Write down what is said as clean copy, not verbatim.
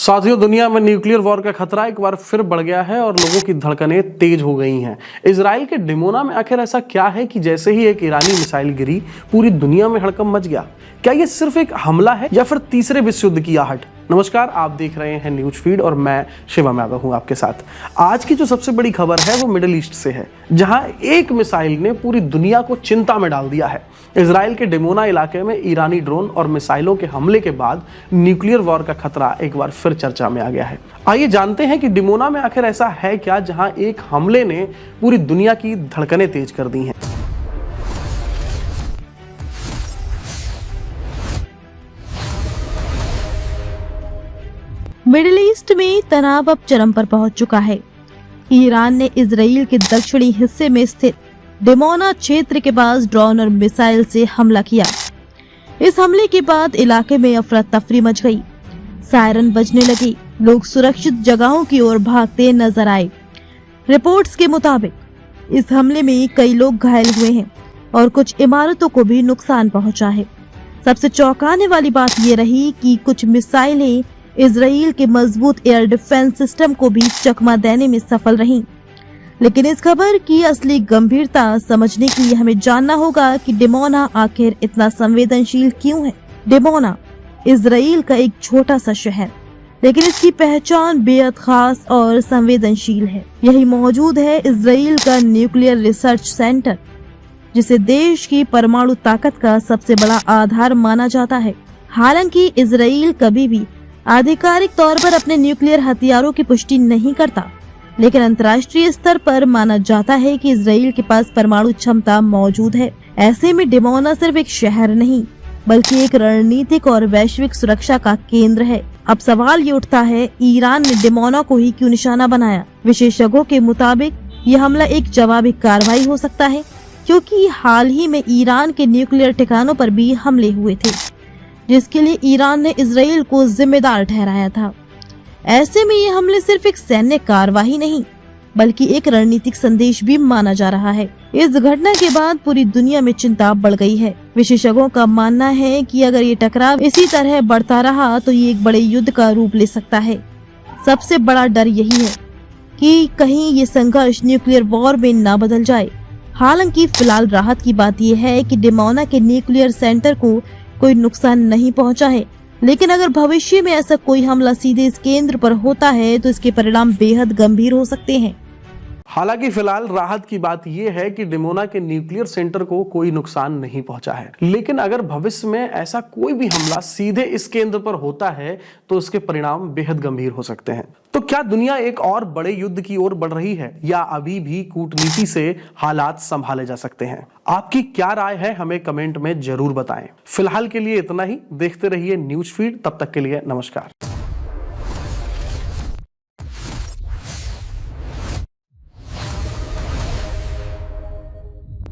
साथियों, दुनिया में न्यूक्लियर वॉर का खतरा एक बार फिर बढ़ गया है और लोगों की धड़कनें तेज हो गई हैं। इजराइल के डिमोना में आखिर ऐसा क्या है कि जैसे ही एक ईरानी मिसाइल गिरी, पूरी दुनिया में हड़कंप मच गया। क्या ये सिर्फ एक हमला है या फिर तीसरे विश्व युद्ध की आहट? नमस्कार, आप देख रहे हैं न्यूज फीड और मैं शिवम यादव हूं आपके साथ। आज की जो सबसे बड़ी खबर है वो मिडिल ईस्ट से है, जहां एक मिसाइल ने पूरी दुनिया को चिंता में डाल दिया है। इजराइल के डिमोना इलाके में ईरानी ड्रोन और मिसाइलों के हमले के बाद न्यूक्लियर वॉर का खतरा एक बार फिर चर्चा में आ गया है। आइए जानते हैं कि डिमोना में आखिर ऐसा है क्या जहां एक हमले ने पूरी दुनिया की धड़कनें तेज कर दी हैं। मिडिल ईस्ट में तनाव अब चरम पर पहुंच चुका है। ईरान ने इजराइल के दक्षिणी हिस्से में स्थित डिमोना क्षेत्र के पास ड्रोन और मिसाइल से हमला किया। इस हमले के बाद इलाके में अफरा तफरी मच गई। सायरन बजने लगी, लोग सुरक्षित जगहों की ओर भागते नजर आए। रिपोर्ट्स के मुताबिक इस हमले में कई लोग घायल हुए हैं और कुछ इमारतों को भी नुकसान पहुंचा है। सबसे चौंकाने वाली बात ये रही कि कुछ मिसाइलें इजराइल के मजबूत एयर डिफेंस सिस्टम को भी चकमा देने में सफल रहीं। लेकिन इस खबर की असली गंभीरता समझने के लिए हमें जानना होगा कि डिमोना आखिर इतना संवेदनशील क्यों है। डिमोना इजराइल का एक छोटा सा शहर, लेकिन इसकी पहचान बेहद खास और संवेदनशील है। यही मौजूद है इजराइल का न्यूक्लियर रिसर्च सेंटर, जिसे देश की परमाणु ताकत का सबसे बड़ा आधार माना जाता है। हालांकि इजराइल कभी भी आधिकारिक तौर पर अपने न्यूक्लियर हथियारों की पुष्टि नहीं करता, लेकिन अंतर्राष्ट्रीय स्तर पर माना जाता है कि इजराइल के पास परमाणु क्षमता मौजूद है। ऐसे में डिमोना सिर्फ एक शहर नहीं, बल्कि एक रणनीतिक और वैश्विक सुरक्षा का केंद्र है। अब सवाल ये उठता है, ईरान ने डिमोना को ही क्यों निशाना बनाया? विशेषज्ञों के मुताबिक यह हमला एक जवाबी कार्रवाई हो सकता है, क्योंकि हाल ही में ईरान के न्यूक्लियर ठिकानों पर भी हमले हुए थे, जिसके लिए ईरान ने इजराइल को जिम्मेदार ठहराया था। ऐसे में ये हमले सिर्फ एक सैन्य कार्रवाई नहीं, बल्कि एक रणनीतिक संदेश भी माना जा रहा है। इस घटना के बाद पूरी दुनिया में चिंता बढ़ गई है। विशेषज्ञों का मानना है कि अगर ये टकराव इसी तरह बढ़ता रहा तो ये एक बड़े युद्ध का रूप ले सकता है। सबसे बड़ा डर यही है कि कहीं ये संघर्ष न्यूक्लियर वॉर में न बदल जाए। हालांकि फिलहाल राहत की बात यह है कि डिमोना के न्यूक्लियर सेंटर को कोई नुकसान नहीं पहुंचा है, लेकिन अगर भविष्य में ऐसा कोई हमला सीधे इस केंद्र पर होता है तो इसके परिणाम बेहद गंभीर हो सकते हैं। हालांकि फिलहाल राहत की बात यह है कि डिमोना के न्यूक्लियर सेंटर को कोई नुकसान नहीं पहुंचा है, लेकिन अगर भविष्य में ऐसा कोई भी हमला सीधे इस केंद्र पर होता है तो उसके परिणाम बेहद गंभीर हो सकते हैं। तो क्या दुनिया एक और बड़े युद्ध की ओर बढ़ रही है या अभी भी कूटनीति से हालात संभाले जा सकते हैं? आपकी क्या राय है, हमें कमेंट में जरूर बताएं। फिलहाल के लिए इतना ही। देखते रहिए न्यूज फीड। तब तक के लिए नमस्कार।